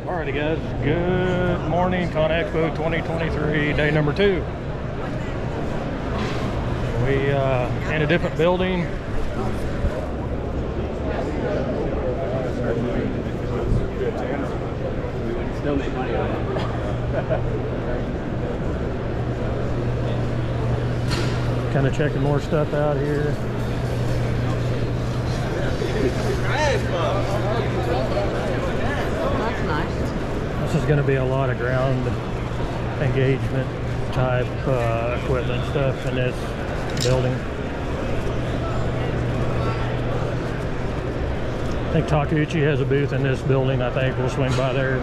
Alrighty guys, good morning. Conexpo 2023, day number 2. We in a different building. Still make money on it. Kind of checking more stuff out here. That's nice. This is going to be a lot of ground engagement type equipment stuff in this building. I think Takeuchi has a booth in this building. I think we'll swing by there.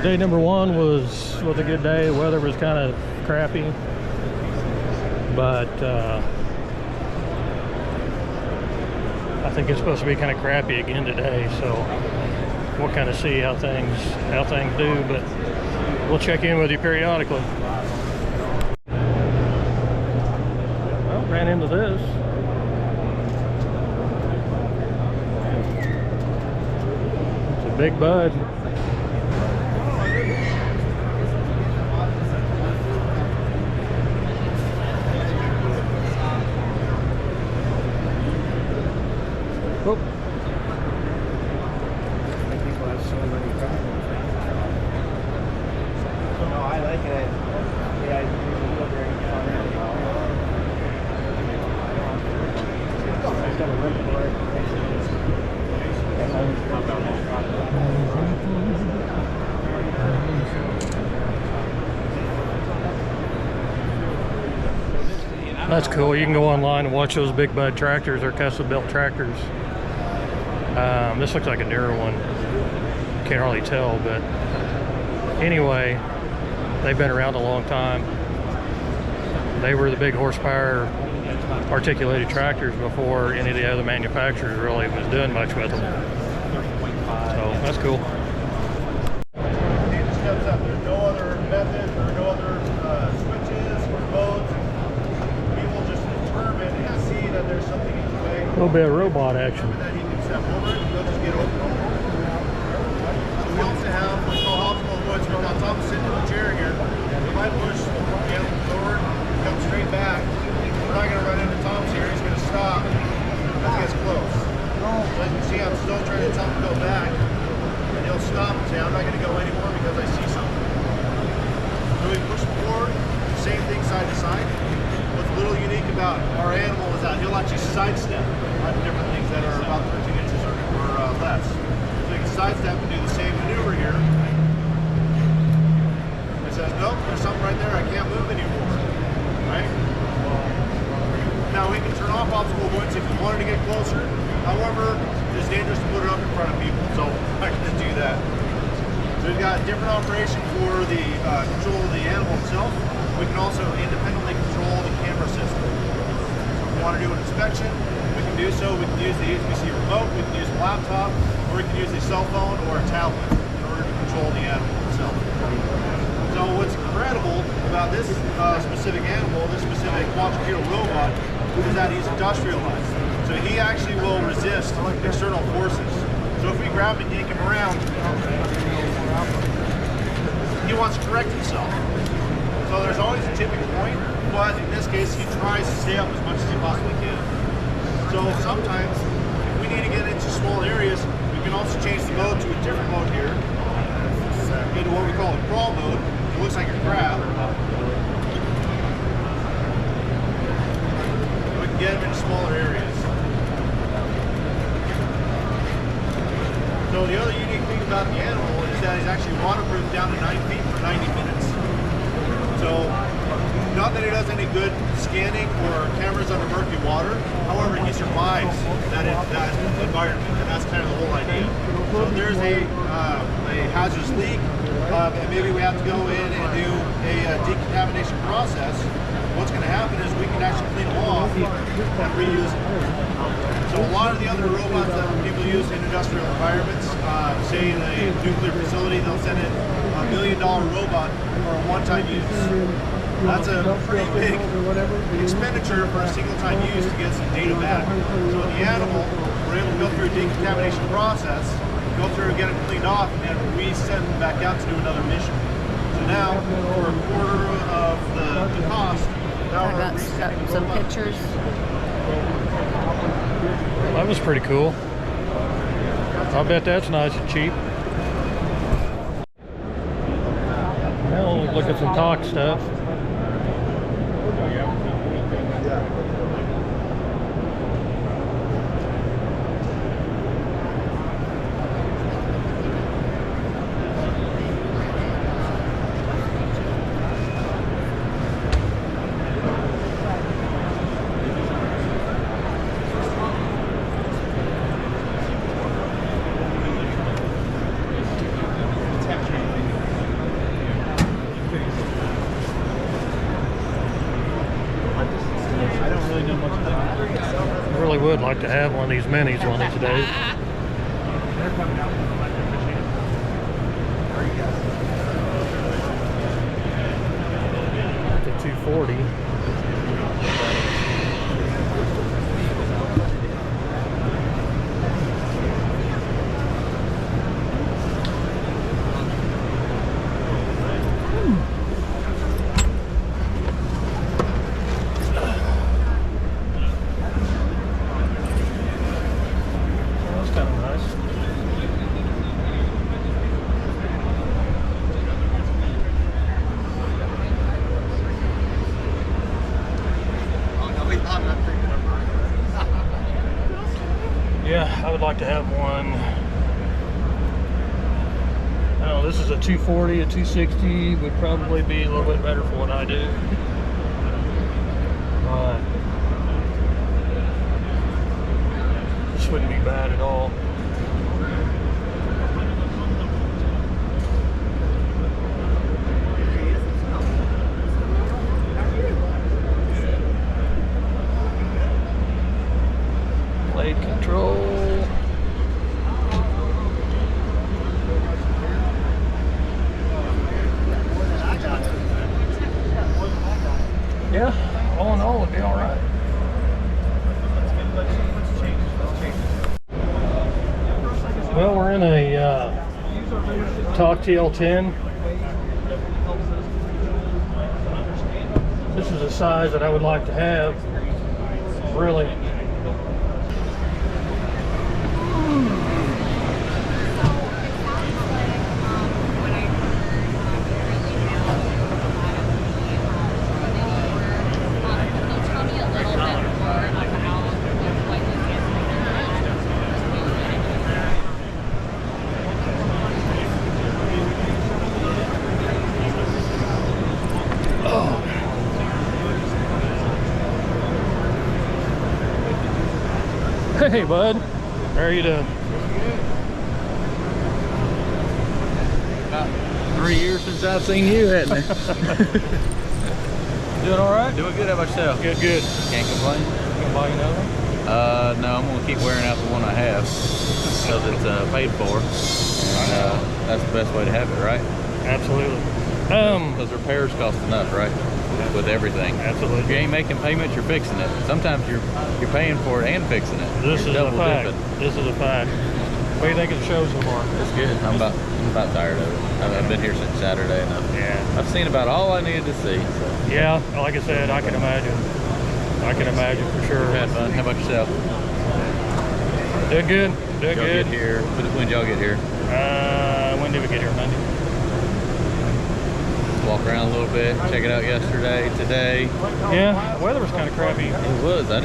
Day number 1 was a good day. The weather was kind of crappy, but I think it's supposed to be kind of crappy again today. So we'll kind of see how things do, but we'll check in with you periodically. Well, ran into this. It's a big bud. Oh. People have so many problems. No, I like it. Yeah, it's very fun. I've got a room for it. That's cool. You can go online and watch those big bud tractors or custom built tractors. This looks like a newer one. Can't hardly tell, but anyway, they've been around a long time. They were the big horsepower articulated tractors before any of the other manufacturers really was doing much with them. So that's cool. There's no other method or no other switches or modes. People just determine and see that there's something in the way. A little bit of robot action. That he can step over it and he'll just get over. So we also have what's called optimal modes. We've got Tom sitting in the chair here. We might push the animal forward, come straight back. We're not going to run into Tom's here. He's going to stop as he gets close. So as you can see, I'm still trying to tell him to go back. And he'll stop and say, I'm not going to go anymore because I see something. So we push forward, same thing side to side. What's a little unique about our animal is that he'll actually sidestep on different things that are about 13 inches or less. So he can sidestep and do the same maneuver here. It says, nope, there's something right there, I can't move anymore. Right? Now we can turn off obstacle avoidance if we wanted to get closer. However, it's dangerous to put it up in front of people, so I'm not going to do that. So we've got a different operation for the control of the animal itself. We can also independently control the camera system. So if we want to do an inspection, we can do so. We can use the HPC remote, we can use a laptop, or we can use a cell phone or a tablet in order to control the animal itself. So what's incredible about this specific animal, this specific quadrupedal robot, is that he's industrialized. So he actually will resist external forces. So if we grab him and yank him around, he wants to correct himself. So there's always a tipping point, but in this case, he tries to stay up as much as he possibly can. So sometimes, if we need to get into small areas, we can also change the mode to a different mode here, into what we call a crawl mode. It looks like a crab. We can get him into smaller areas. So the other unique thing about the animal is that he's actually waterproof down to 9 feet for 90 minutes. So, not that he does any good scanning or cameras under murky water, however, he survives that environment, and that's kind of the whole idea. So if there's a hazardous leak, and maybe we have to go in and do a decontamination process, what's going to happen is we can actually clean them off and reuse them. So a lot of the other robots that people use in industrial environments, say in a nuclear facility, they'll send in $1 million robot for a one-time use. That's a pretty big expenditure for a single time use to get some data back. So the animal, we're able to go through a decontamination process, go through and get it cleaned off, and then resend them back out to do another mission. So now, for a quarter of the cost, now I we're got resending some pictures. That was pretty cool. I bet that's nice and cheap. Now we'll look at some talk stuff. I really would like to have one of these minis one of these days. The 240. Yeah, I would like to have one. I don't know, this is a 240, a 260 would probably be a little bit better for what I do. But this wouldn't be bad at all. Blade control. Yeah, all in all, it'd be all right. Well, we're in a Talk TL10. This is a size that I would like to have, really. Hey bud, how are you doing? About 3 years since I've seen you, hasn't it? Doing all right? Doing good. How about yourself? Good, good. Can't complain. Gonna buy you another one? No, I'm gonna keep wearing out the one I have because it's paid for, and that's the best way to have it, right? Absolutely. Because repairs cost enough, right? With everything. Absolutely. If you ain't making payments, you're fixing it. Sometimes you're paying for it and fixing it. This You're is a double fact. dipping. This is a fact. What do you think of the show so far? It's good. I'm about tired of it. I've been here since Saturday, and I've seen about all I needed to see. So. Yeah, like I said, I can imagine. I can imagine for sure. Had fun. How about yourself? Did good. Did Y'all good. get here. When did y'all get here? When did we get here? Monday. Walk around a little bit, check it out yesterday, today. Yeah, the weather was kind of crappy. It was. It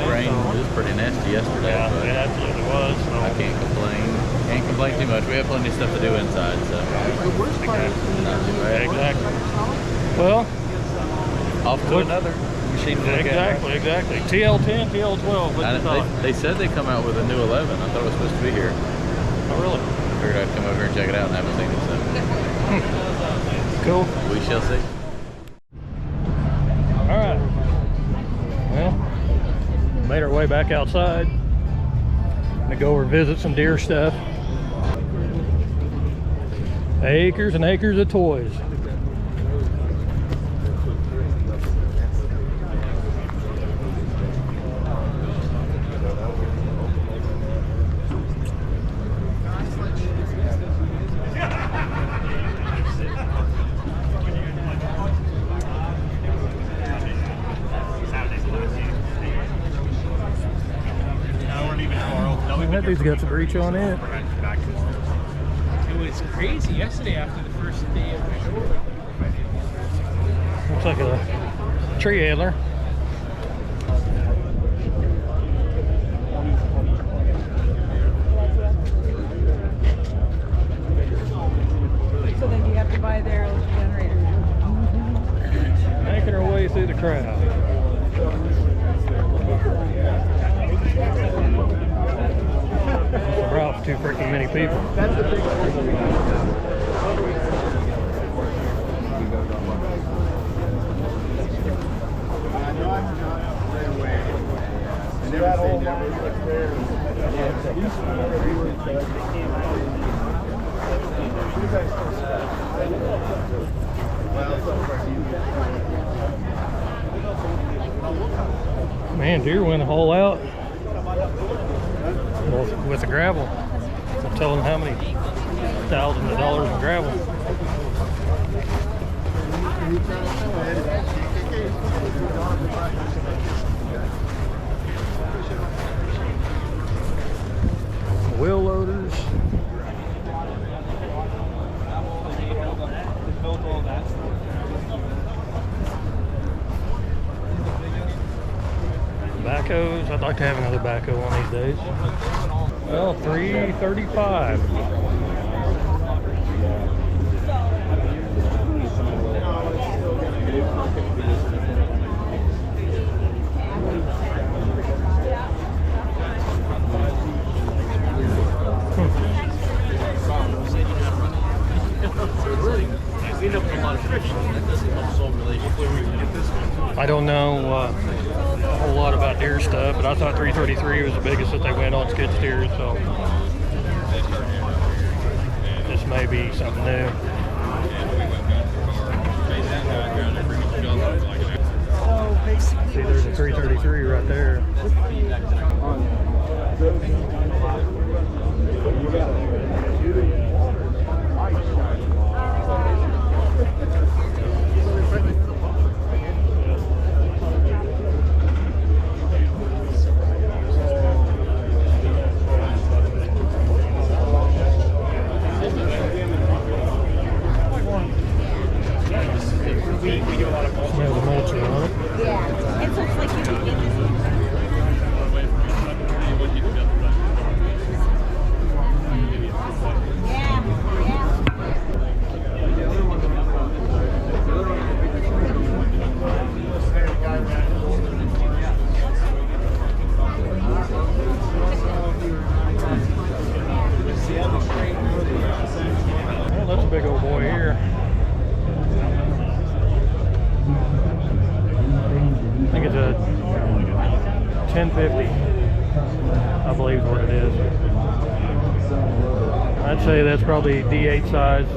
rained. It was pretty nasty yesterday. Yeah, but it absolutely was. So. I can't complain. Can't complain too much. We have plenty of stuff to do inside, so not too bad. Exactly. Well, Off to another machine to look exactly, exactly. TL10, TL12. What's your thought? They said they come out with a new 11. I thought it was supposed to be here. Oh, really? Figured I'd come over here and check it out, and haven't seen it, so Cool. we shall see. All right. Well, made our way back outside. Gonna go over visit some deer stuff. Acres and acres of toys. That dude's got some reach on it. It was crazy yesterday after the first day of the show. Looks like a tree antler. So then you have to buy their generator. Making our way through the crowd. Ralph, too freaking many people. That's the big Man, deer went a hole out with the gravel. I'm telling them how many thousands of dollars in gravel. Wheel loaders. Backhoes. I'd like to have another backhoe one these days. Well, $335. I don't know a whole lot about deer stuff, but I thought 333 was the biggest that they went on skid steers, so this may be something new. So basically, See, there's a 333 right there. Smells of mulch on it. yeah, it looks like you can get this. Well, that's a big old boy here. I think it's a 1050, I believe is what it is. I'd say that's probably D8 size.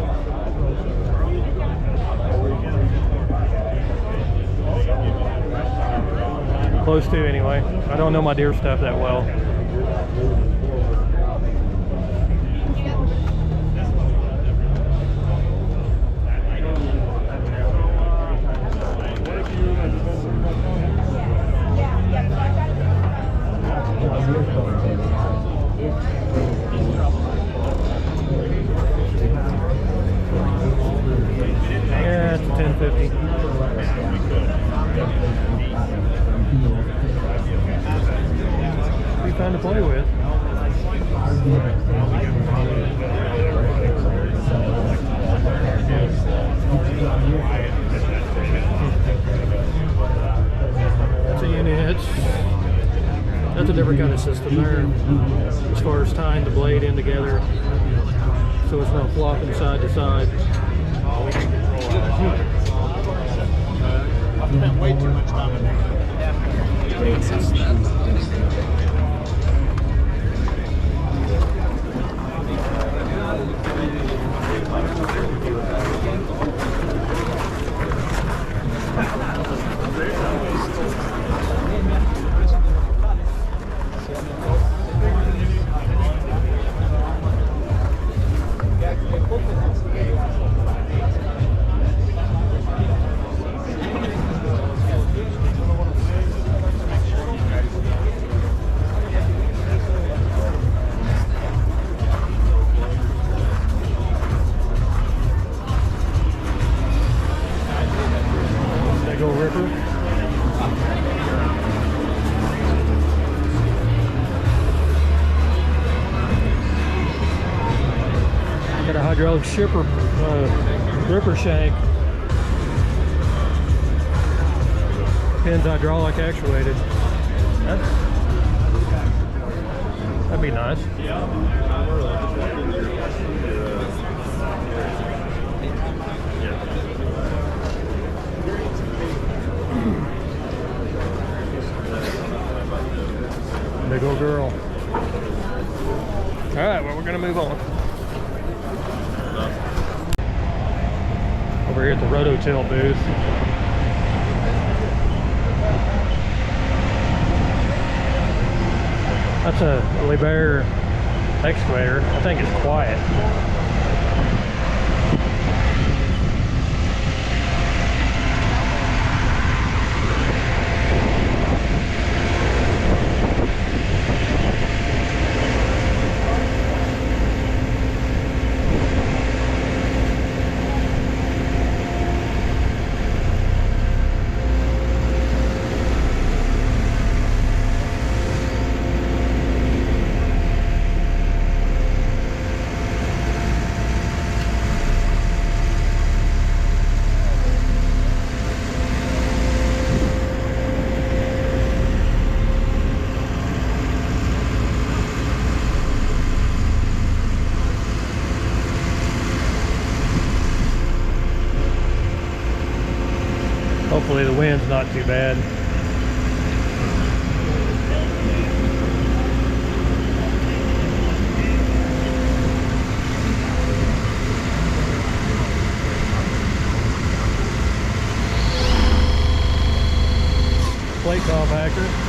Close to, anyway. I don't know my deer stuff that well. Yeah, it's a 1050. Be fun to play with. That's a unit. That's a different kind of system there, as far as tying the blade in together, so it's not flopping side to side. I've spent way too much time in there. hydraulic shipper gripper shank. Pin's hydraulic actuated. That'd be nice. Big old girl. All right, well, we're gonna move on. Over here at the Rototill booth. That's a Liebherr excavator. I think it's quiet. Hopefully the wind's not too bad. Plate compactor.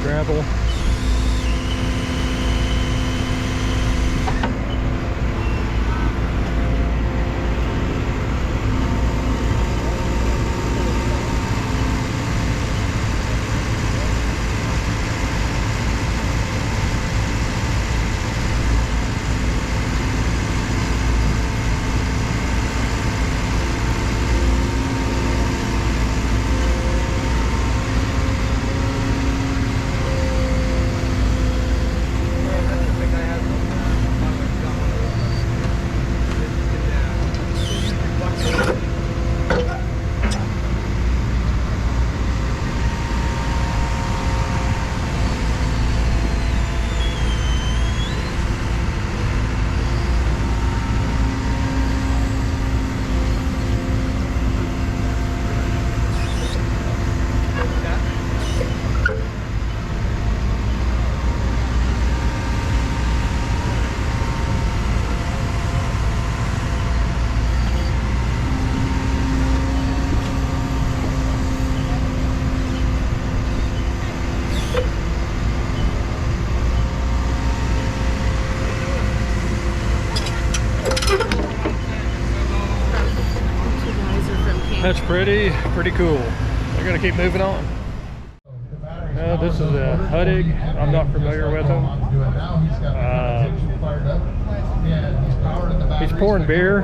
Gravel. That's pretty cool. We're gonna keep moving on. This is a Huddig. I'm not familiar with him. He's pouring beer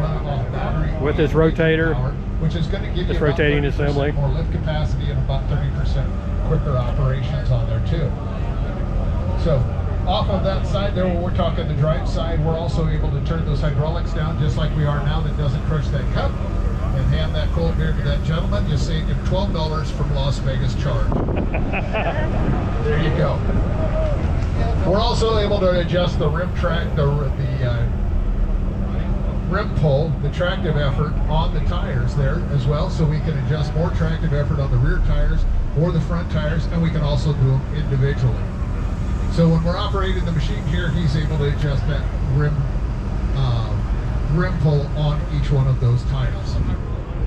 with his rotator, this rotating assembly. More lift capacity and about 30% quicker operations on there too. So off of that side there, where we're talking the drive side, we're also able to turn those hydraulics down just like we are now. That doesn't crush that cup. And hand that cold beer to that gentleman. You save him $12 from Las Vegas charge. There you go. We're also able to adjust the rim track, the rim pull, the tractive effort on the tires there as well, so we can adjust more tractive effort on the rear tires or the front tires, and we can also do them individually. So when we're operating the machine here, he's able to adjust that rim pull on each one of those tires.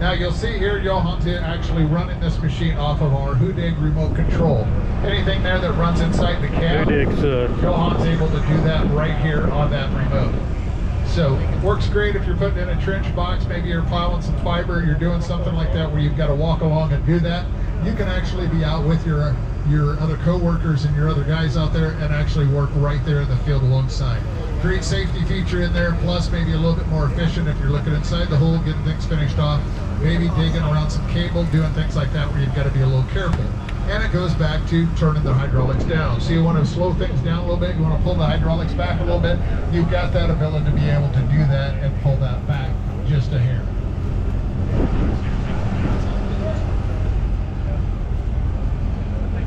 Now you'll see here Johan's actually running this machine off of our Hoodig remote control. Anything there that runs inside the cab, Johan's able to do that right here on that remote. So it works great if you're putting in a trench box, maybe you're plowing some fiber, you're doing something like that where you've got to walk along and do that. You can actually be out with your other co-workers and your other guys out there and actually work right there in the field alongside. Great safety feature in there, plus maybe a little bit more efficient if you're looking inside the hole, getting things finished off, maybe digging around some cable, doing things like that where you've got to be a little careful. And it goes back to turning the hydraulics down. So you want to slow things down a little bit, you want to pull the hydraulics back a little bit, you've got that ability to be able to do that and pull that back just a hair.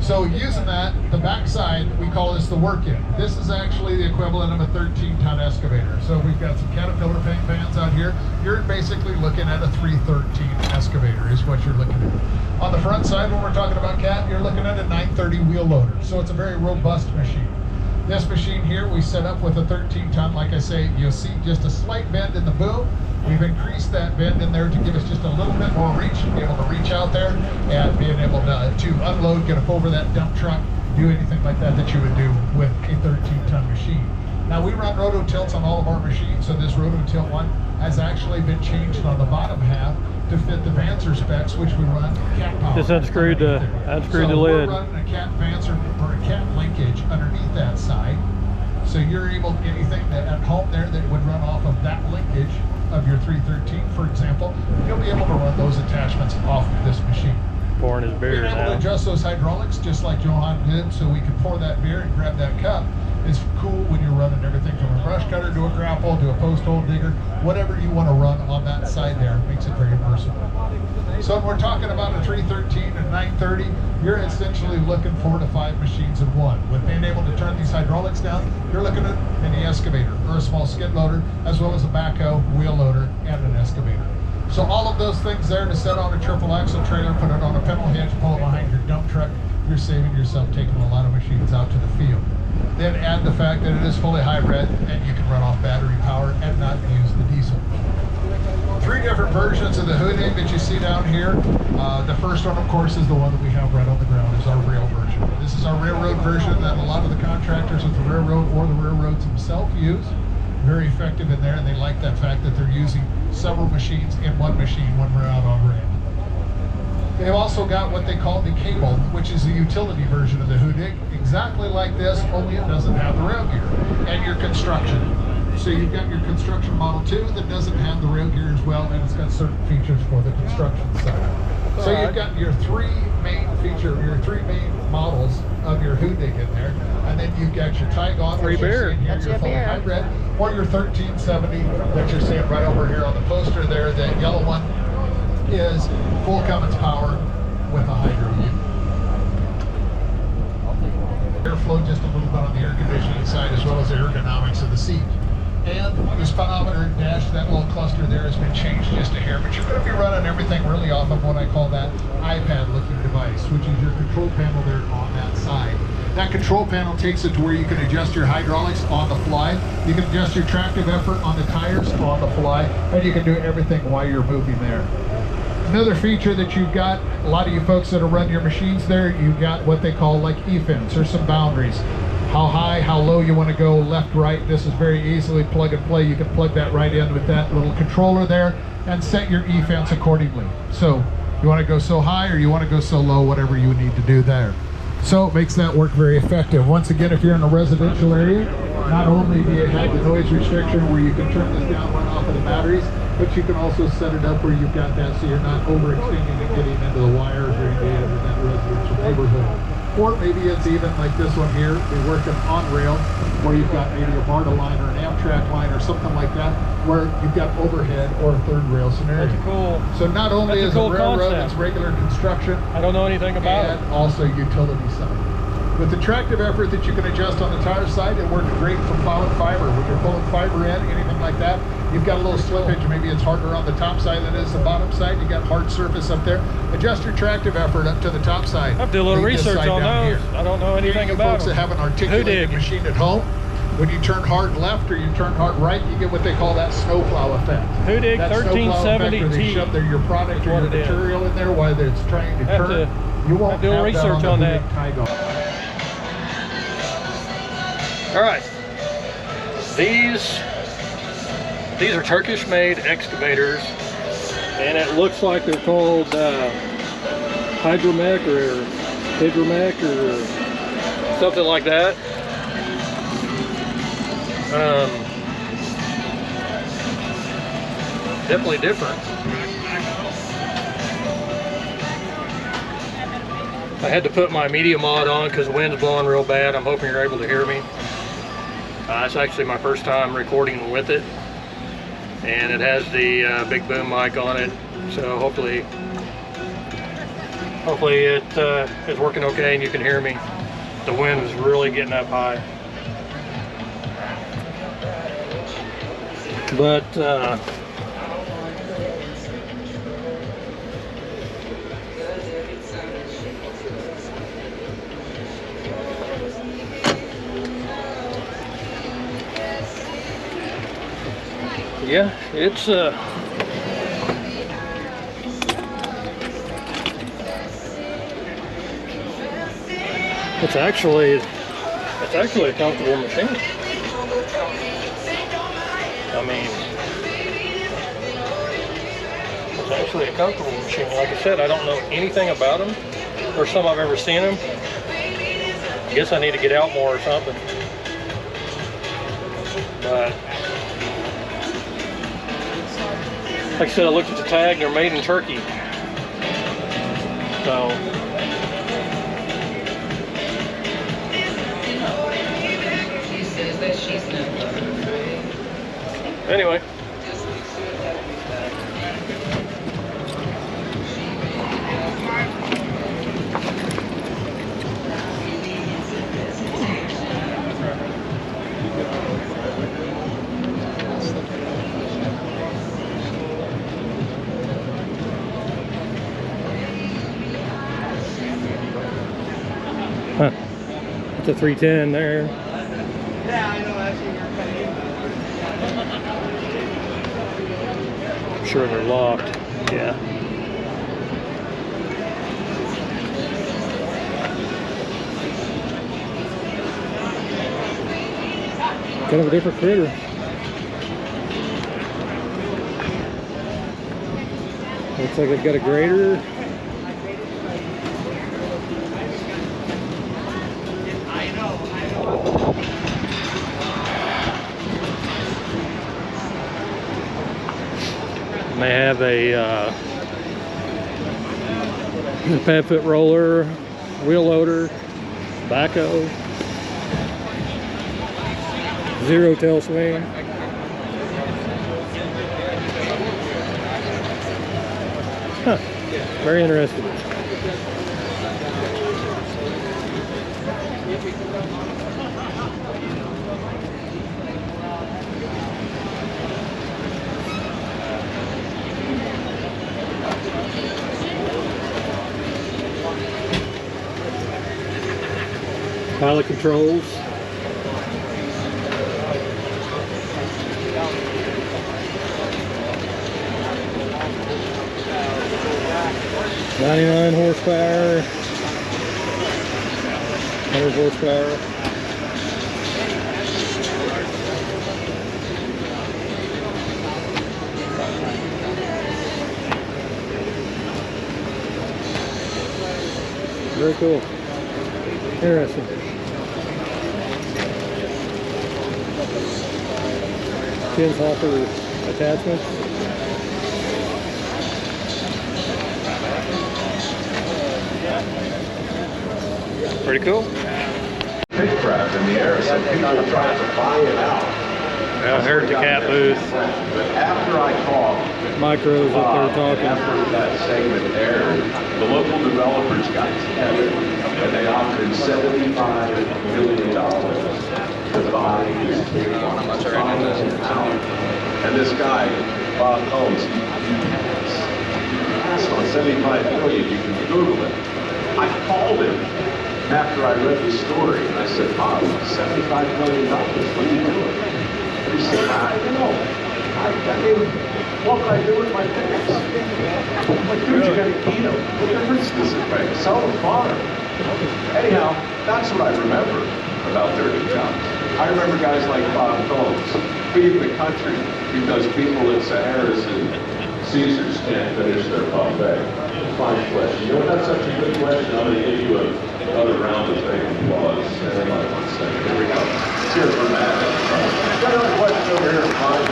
So using that, the backside, we call this the work-in. This is actually the equivalent of a 13-ton excavator. So we've got some Caterpillar paint vans out here. You're basically looking at a 313 excavator is what you're looking at. On the front side, when we're talking about Cat, you're looking at a 930 wheel loader. So it's a very robust machine. This machine here, we set up with a 13-ton. Like I say, you'll see just a slight bend in the boom. We've increased that bend in there to give us just a little bit more reach, be able to reach out there and being able to unload, get up over that dump truck, do anything like that that you would do with a 13-ton machine. Now we run roto tilts on all of our machines, so this roto tilt one has actually been changed on the bottom half to fit the Vancer specs, which we run cat power. Just unscrewed the we're lid. running a cat Vancer or a cat linkage underneath that side. So you're able, anything that at home there that would run off of that linkage of your 313, for example, you'll be able to run those attachments off of this machine. Pouring his beer Being able to adjust those hydraulics just like Johan did, so we can pour that beer and grab that cup, is cool when you're running everything from a brush cutter to a grapple to a post hole digger, whatever you want to run on that side there, makes it very versatile. So when we're talking about a 313 and 930, you're essentially looking 4 to 5 machines in one. With being able to turn these hydraulics down, you're looking at an excavator or a small skid loader, as well as a backhoe, wheel loader, and an excavator. So all of those things there to set on a triple axle trailer, put it on a pedal hitch, pull it behind your dump truck, you're saving yourself taking a lot of machines out to the field. Then add the fact that it is fully hybrid and you can run off battery power and not use the diesel. 3 different versions of the Hoodig that you see down here. The first one, of course, is the one that we have right on the ground, is our rail version. This is our railroad version that a lot of the contractors with the railroad or the railroads themselves use. Very effective in there, and they like that fact that they're using several machines in one machine when we're out on ramp. They've also got what they call the cable, which is the utility version of the Hoodig, exactly like this, only it doesn't have the rail gear, and your construction. So you've got your construction Model 2 that doesn't have the rail gear as well, and it's got certain features for the construction side. So you've got your 3 main models of your Hoodig in there, and then you've got your Tygon, which you're seeing here, your full hybrid, or your 1370 that you're seeing right over here on the poster there. That yellow one is full Cummins power with a hydro unit. Airflow just a little bit on the air conditioning side, as well as the ergonomics of the seat. And the speedometer dash, that little cluster there has been changed just a hair, but you're going to be running everything really off of what I call that iPad looking device, which is your control panel there on that side. That control panel takes it to where you can adjust your hydraulics on the fly, you can adjust your tractive effort on the tires on the fly, and you can do everything while you're moving there. Another feature that you've got, a lot of you folks that are running your machines there, you've got what they call like E-fins, or some boundaries. How high, how low you want to go, left, right. This is very easily plug and play. You can plug that right in with that little controller there and set your E-fence accordingly. So you want to go so high or you want to go so low, whatever you need to do there. So it makes that work very effective. Once again, if you're in a residential area, not only do you have the noise restriction where you can turn this down, run off of the batteries, but you can also set it up where you've got that so you're not overextending and getting into the wires or into that residential neighborhood. transport. Maybe it's even like this one here, be working on rail, where you've got maybe a MARTA line or an Amtrak line or something like that, where you've got overhead or a third rail scenario. That's cool. So not only is That's a cool it railroad, concept. it's regular construction, I don't know anything about and it. also utility side. With the tractive effort that you can adjust on the tire side, it works great for plowing fiber. When you're pulling fiber in, anything like that, you've got a little slippage. Maybe it's harder on the top side than it is the bottom side. You got hard surface up there. Adjust your tractive effort up to the top side. I have to do a little Leave this research side on down those. here. I don't know anything You about folks them. that have an articulated Who dig? machine at home, when you turn hard left or you turn hard right, you get what they call that snowplow effect. Who dig That snowplow effect where they 1370T shove your product or what your it is. material in there while it's trying to Have turn. to- You won't have to do a have research that on the that. Taigo. All right, these are Turkish-made excavators, and it looks like they're called Hydromech or something like that. Definitely different. I had to put my media mod on because the wind's blowing real bad. I'm hoping you're able to hear me. It's actually my first time recording with it, and it has the big boom mic on it, so hopefully it is working okay and you can hear me. The wind is really getting up high. But yeah, it's actually a comfortable machine. I mean, it's actually a comfortable machine. Like I said, I don't know anything about them. First time I've ever seen them. I guess I need to get out more or something. But like I said, I looked at the tag, they're made in Turkey. So anyway. Huh. It's a 310 there. Yeah, I know. Actually, you're cutting in. I'm sure they're locked. Yeah. Kind of a different critter. Looks like they've got a grader. They have a pad foot roller, wheel loader, backhoe, zero tail swing. Huh, very interesting. Pilot controls. $99 horsepower, 100 horsepower. Very cool. Interesting. Pins hopper attachments. Pretty cool. Spacecraft in the air, so people try to buy it out. I heard the cat booth. After I talked, Micros up there talking. after that segment aired, the local developers got together and they offered $75 million to buy this big one. And this guy, Bob Combs, asked on $75 million, you can Google it. I called him after I read the story and I said, Bob, $75 million, what are you doing? He said, I don't know. I mean, what can I do with my tickets? I'm like, dude, you got to eat them. What difference does it make? Sell them farm. Anyhow, that's what I remember about Dirty Jobs. I remember guys like Bob Combs feeding the country because people at Sahara's and Caesars can't finish their buffet. Fine question. You know, that's such a good question. I'm going to give you another round of fake applause. Everybody wants to say, here we go. Cheers for Matt. Got another question over here in front.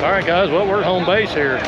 All right, guys. Well, we're at home base here.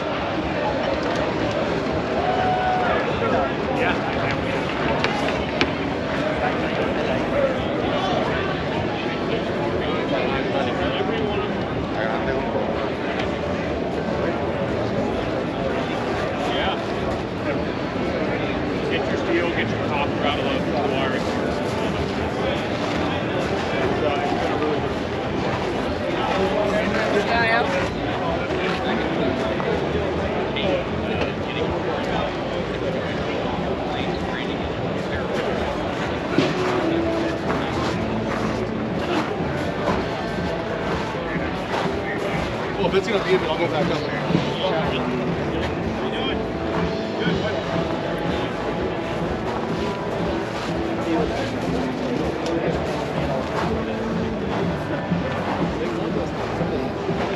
Well, if it's gonna be, I'll go back up there.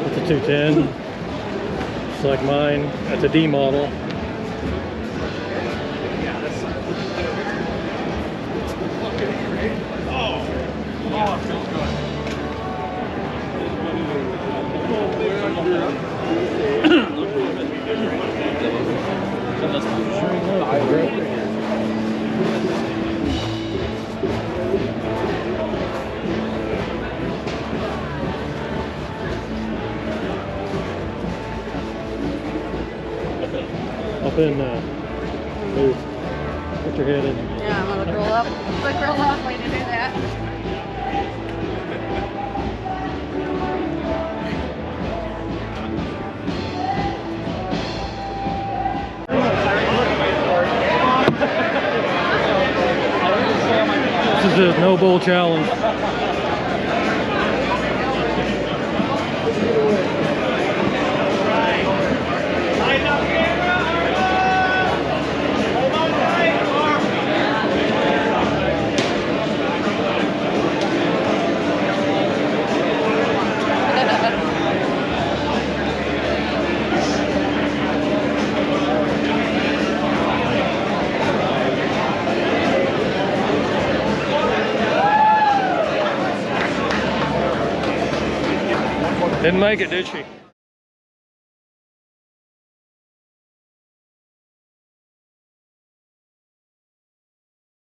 It's a 210. It's like mine. That's a D model. Oh, it feels good. Up in booth. Put your head in. Yeah, I'm gonna roll up. Quick roll up, way to do that. This is a no bull challenge. Didn't make it, did she?